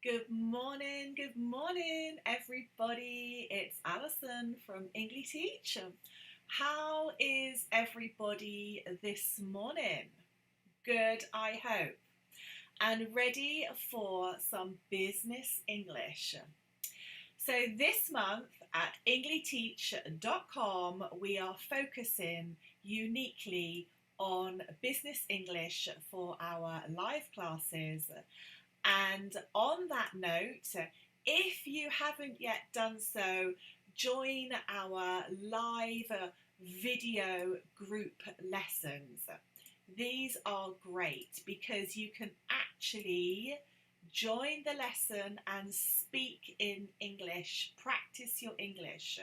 Good morning, everybody. It's Alison from Engli-teach. How is everybody this morning? Good, I hope. And ready for some business English. So this month at Engli-teach.com, we are focusing uniquely on business English for our live classes. And on that note, if you haven't yet done so, join our live video group lessons. These are great because you can actually join the lesson and speak in English, practice your English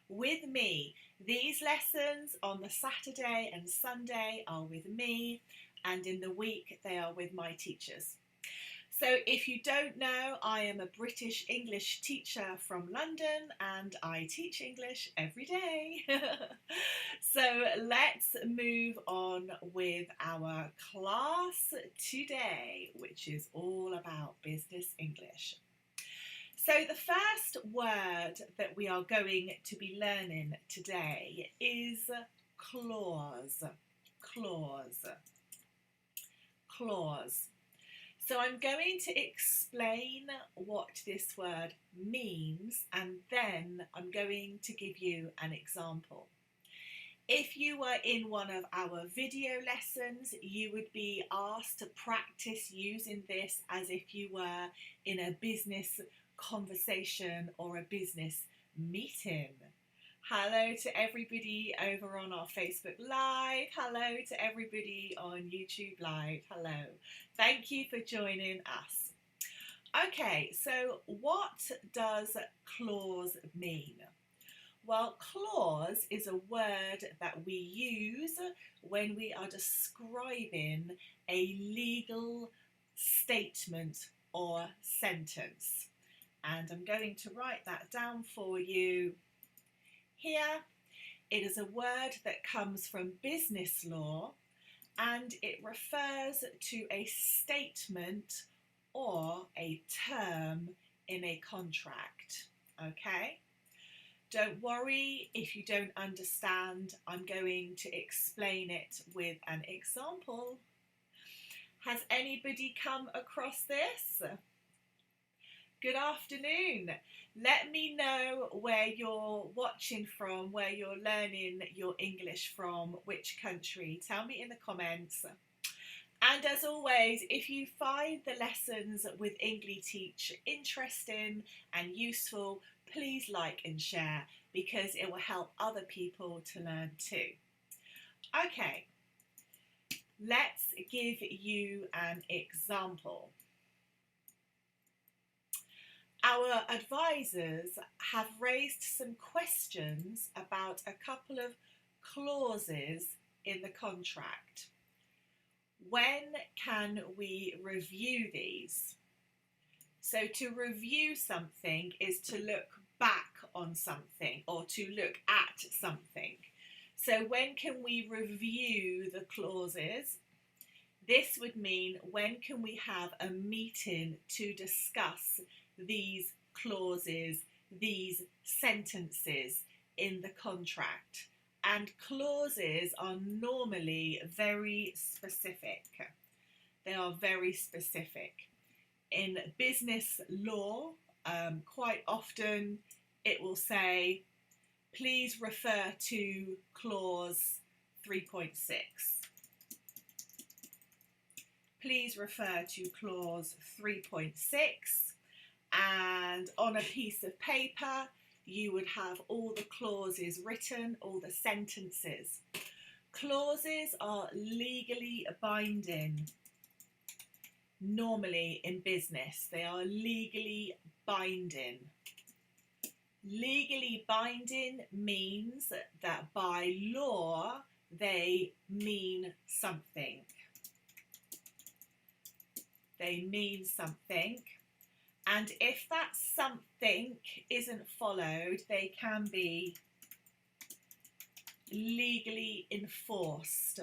with me. These lessons on the Saturday and Sunday are with me, and in the week they are with my teachers. So if you don't know, I am a British English teacher from London and I teach English every day. So let's move on with our class today, which is all about business English. So the first word that we are going to be learning today is clause. Clause. Clause. So I'm going to explain what this word means, and then I'm going to give you an example. If you were in one of our video lessons, you would be asked to practice using this as if you were in a business conversation or a business meeting. Hello to everybody over on our Facebook Live. Hello to everybody on YouTube Live. Hello. Thank you for joining us. Okay, so what does clause mean? Well, clause is a word that we use when we are describing a legal statement or sentence. And I'm going to write that down for you. Here, it is a word that comes from business law and it refers to a statement or a term in a contract, okay? Don't worry if you don't understand, I'm going to explain it with an example. Has anybody come across this? Good afternoon. Let me know where you're watching from, where you're learning your English from, which country. Tell me in the comments. And as always, if you find the lessons with Engli-teach interesting and useful, please like and share because it will help other people to learn too. Okay, let's give you an example. Our advisors have raised some questions about a couple of clauses in the contract. When can we review these? So to review something is to look back on something or to look at something. So when can we review the clauses? This would mean when can we have a meeting to discuss these clauses, these sentences in the contract. And clauses are normally very specific. They are very specific. In business law, quite often it will say, please refer to clause 3.6. Please refer to clause 3.6. And on a piece of paper, you would have all the clauses written, all the sentences. Clauses are legally binding. Normally in business, they are legally binding. Legally binding means that by law, they mean something. They mean something. And if that something isn't followed, they can be legally enforced.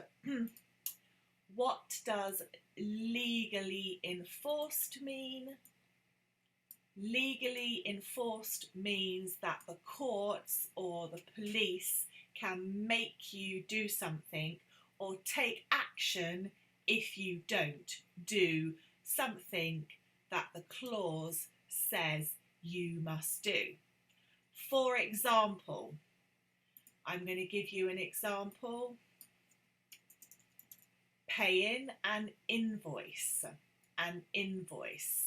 What does legally enforced mean? Legally enforced means that the courts or the police can make you do something or take action if you don't do something that the clause says you must do. For example, I'm going to give you an example. Paying an invoice. An invoice.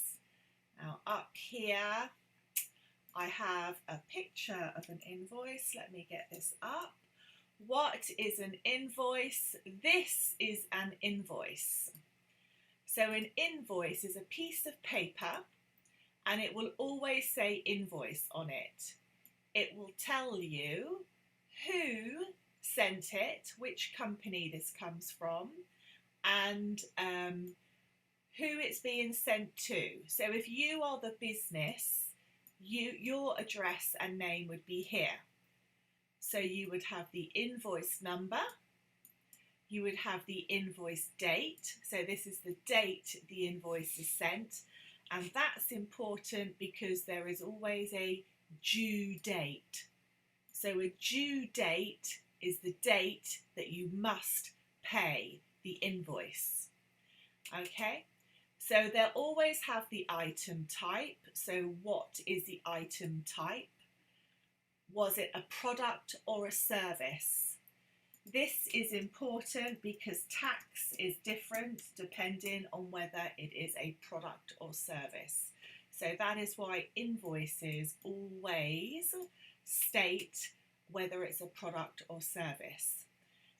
Now up here I have a picture of an invoice. Let me get this up. What is an invoice? This is an invoice. So an invoice is a piece of paper and it will always say invoice on it. It will tell you who sent it, which company this comes from, and who it's being sent to. So if you are the business, your address and name would be here. So you would have the invoice number, you would have the invoice date. So this is the date the invoice is sent. And that's important because there is always a due date. So a due date is the date that you must pay the invoice. Okay, so they'll always have the item type. So what is the item type? Was it a product or a service? This is important because tax is different depending on whether it is a product or service. So that is why invoices always state whether it's a product or service.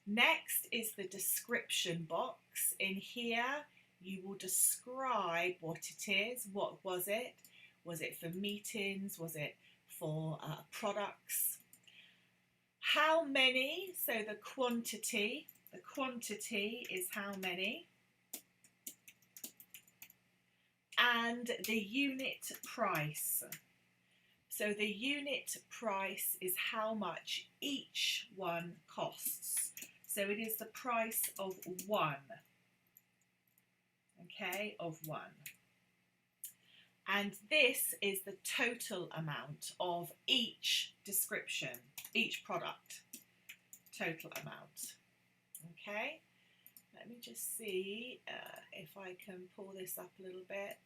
Next is the description box. In here, you will describe what it is. What was it? Was it for meetings? Was it for products? How many? So the quantity is how many. And the unit price. So the unit price is how much each one costs. So it is the price of one. Okay, of one. And this is the total amount of each description, each product, total amount. Okay, let me just see if I can pull this up a little bit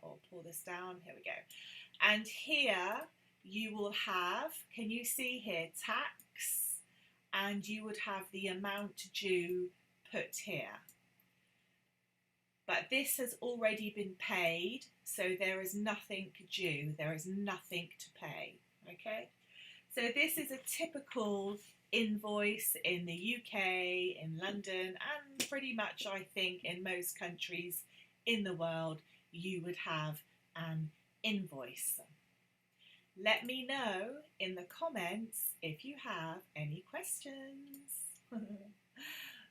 or pull this down. Here we go. And here you will have, can you see here, tax, and you would have the amount due put here. But this has already been paid, so there is nothing due, there is nothing to pay, okay? So this is a typical invoice in the UK, in London, and pretty much I think in most countries in the world, you would have an invoice. Let me know in the comments if you have any questions.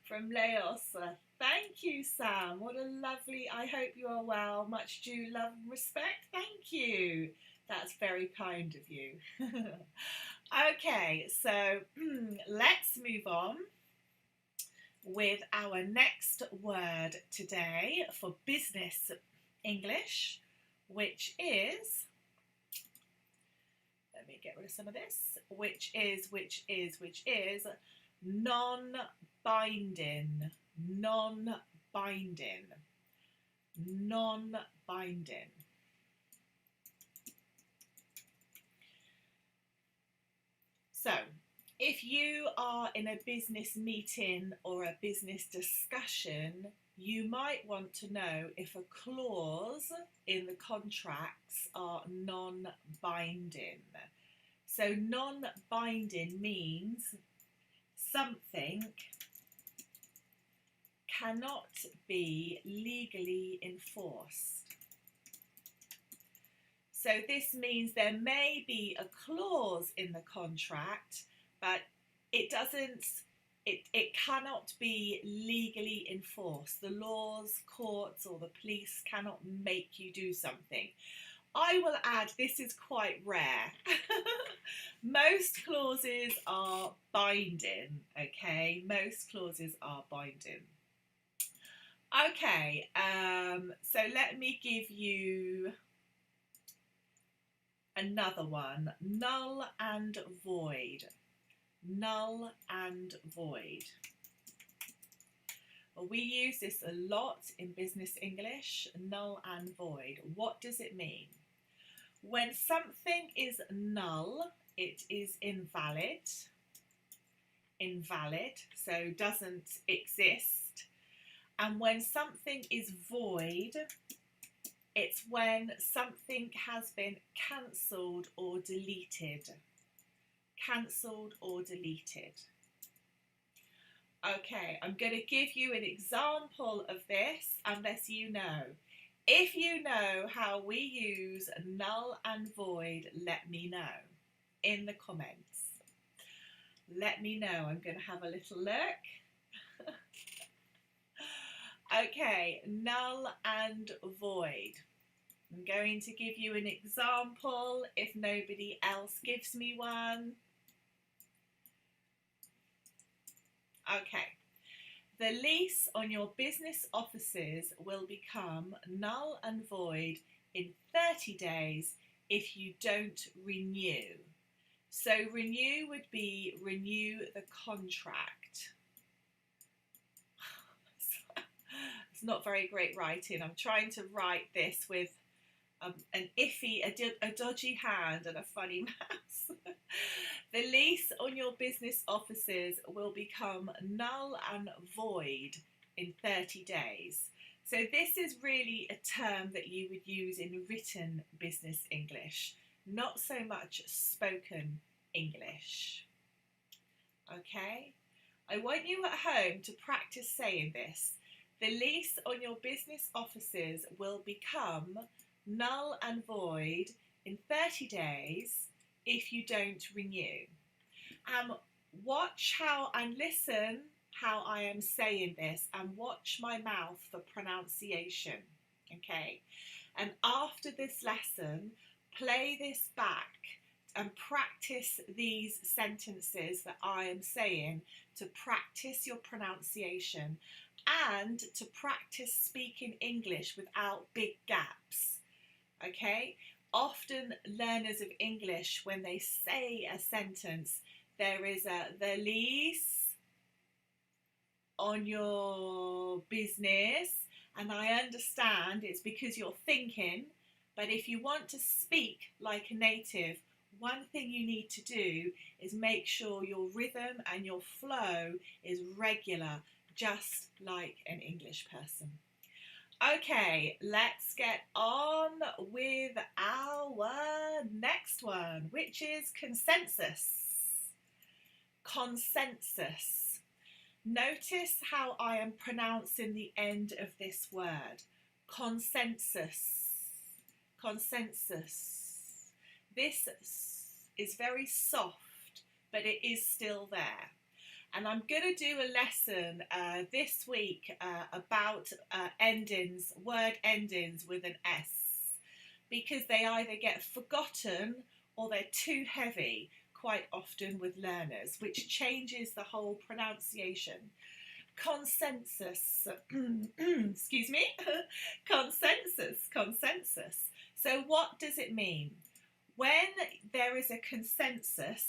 From Laos. Thank you, Sam. What a lovely, I hope you are well. Much due love and respect. Thank you. That's very kind of you. Okay, so let's move on with our next word today for business English, which is, let me get rid of some of this, which is non-binding, non-binding, non-binding. So, if you are in a business meeting or a business discussion, you might want to know if a clause in the contracts are non-binding. So non-binding means something cannot be legally enforced. So this means there may be a clause in the contract, but it cannot be legally enforced. The laws, courts, or the police cannot make you do something. I will add, this is quite rare. Most clauses are binding, okay? Most clauses are binding. Okay, so let me give you Another one, null and void. Null and void. Well, we use this a lot in business English, null and void. What does it mean? When something is null, it is invalid. Invalid, so doesn't exist. And when something is void, it's when something has been cancelled or deleted. Cancelled or deleted. Okay, I'm going to give you an example of this unless you know. If you know how we use null and void, let me know in the comments. Let me know. I'm going to have a little look. Okay, null and void. I'm going to give you an example if nobody else gives me one. Okay, the lease on your business offices will become null and void in 30 days if you don't renew. So renew would be renew the contract. It's not very great writing. I'm trying to write this with an iffy, a dodgy hand and a funny mouse. The lease on your business offices will become null and void in 30 days. So this is really a term that you would use in written business English, not so much spoken English. Okay? I want you at home to practice saying this. The lease on your business offices will become null and void in 30 days if you don't renew. Watch how and listen how I am saying this and watch my mouth for pronunciation, okay? And after this lesson, play this back and practice these sentences that I am saying to practice your pronunciation and to practice speaking English without big gaps, okay? Often learners of English, when they say a sentence, there is the lease on your business, and I understand it's because you're thinking, but if you want to speak like a native, one thing you need to do is make sure your rhythm and your flow is regular, just like an English person. Okay, let's get on with our next one, which is consensus. Consensus. Notice how I am pronouncing the end of this word. Consensus. Consensus. This is very soft, but it is still there. And I'm going to do a lesson this week about endings, word endings with an S, because they either get forgotten or they're too heavy quite often with learners, which changes the whole pronunciation. Consensus, excuse me, consensus, consensus. So what does it mean? When there is a consensus,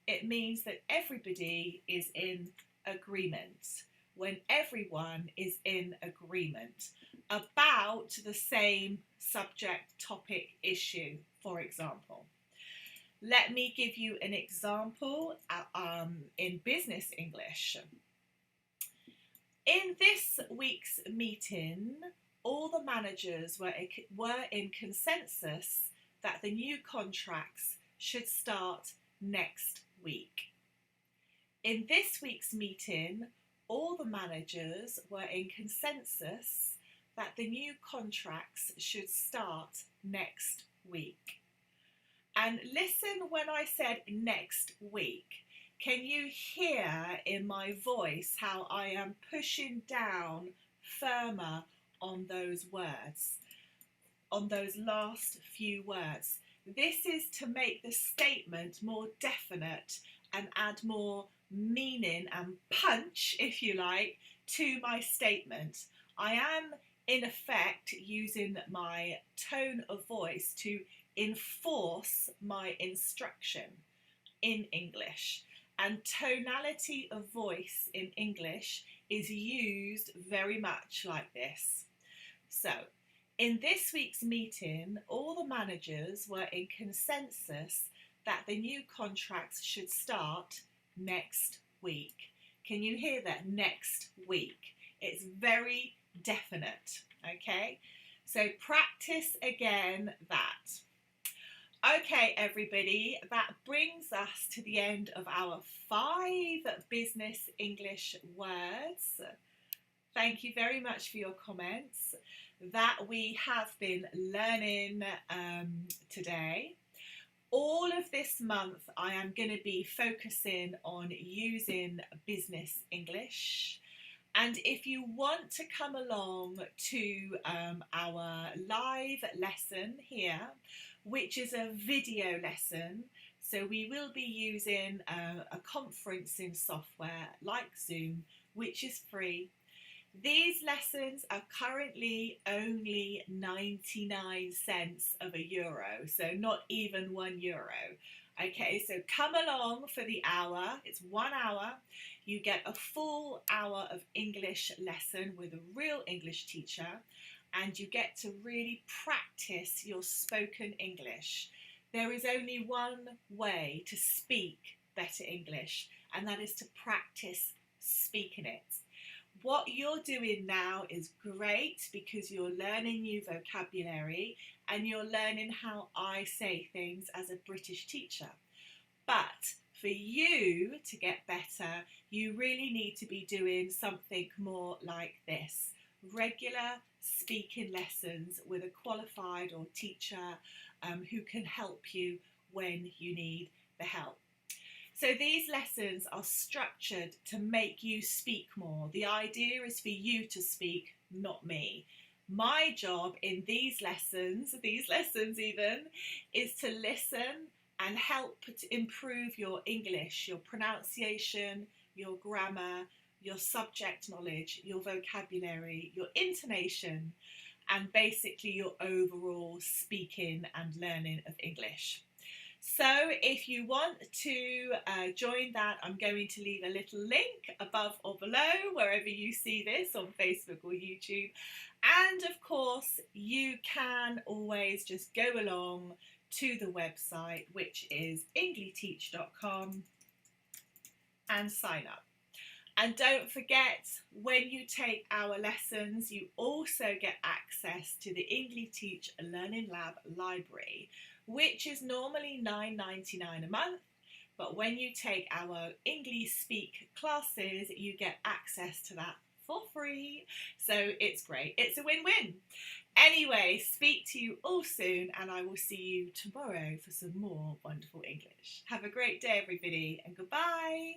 it means that everybody is in agreement. When everyone is in agreement about the same subject, topic, issue, for example. Let me give you an example in business English. In this week's meeting, all the managers were in consensus that the new contracts should start next week. In this week's meeting, all the managers were in consensus that the new contracts should start next week. And listen when I said next week. Can you hear in my voice how I am pushing down firmer on those words, on those last few words? This is to make the statement more definite and add more meaning and punch, if you like, to my statement. I am, in effect, using my tone of voice to enforce my instruction in English. And tonality of voice in English is used very much like this. So, in this week's meeting, all the managers were in consensus that the new contracts should start next week. Can you hear that? Next week. It's very definite, okay? So practice again that. Okay, everybody, that brings us to the end of our 5 business English words. Thank you very much for your comments that we have been learning today. All of this month, I am going to be focusing on using business English. And if you want to come along to our live lesson here, which is a video lesson, so we will be using a conferencing software like Zoom, which is free. These lessons are currently only 99 cents of a euro, so not even €1. Okay, so come along for the hour. It's 1 hour. You get a full hour of English lesson with a real English teacher, and you get to really practice your spoken English. There is only one way to speak better English, and that is to practice speaking it. What you're doing now is great because you're learning new vocabulary and you're learning how I say things as a British teacher. But for you to get better, you really need to be doing something more like this. Regular speaking lessons with a qualified or teacher who can help you when you need the help. So these lessons are structured to make you speak more. The idea is for you to speak, not me. My job in these lessons even, is to listen and help to improve your English, your pronunciation, your grammar, your subject knowledge, your vocabulary, your intonation, and basically your overall speaking and learning of English. So if you want to join that, I'm going to leave a little link above or below, wherever you see this, on Facebook or YouTube. And of course, you can always just go along to the website, which is Engli-teach.com, and sign up. And don't forget, when you take our lessons, you also get access to the Engli-teach Learning Lab library, which is normally $9.99 a month. But when you take our English Speak classes, you get access to that for free. So it's great. It's a win-win. Anyway, speak to you all soon, and I will see you tomorrow for some more wonderful English. Have a great day, everybody, and goodbye.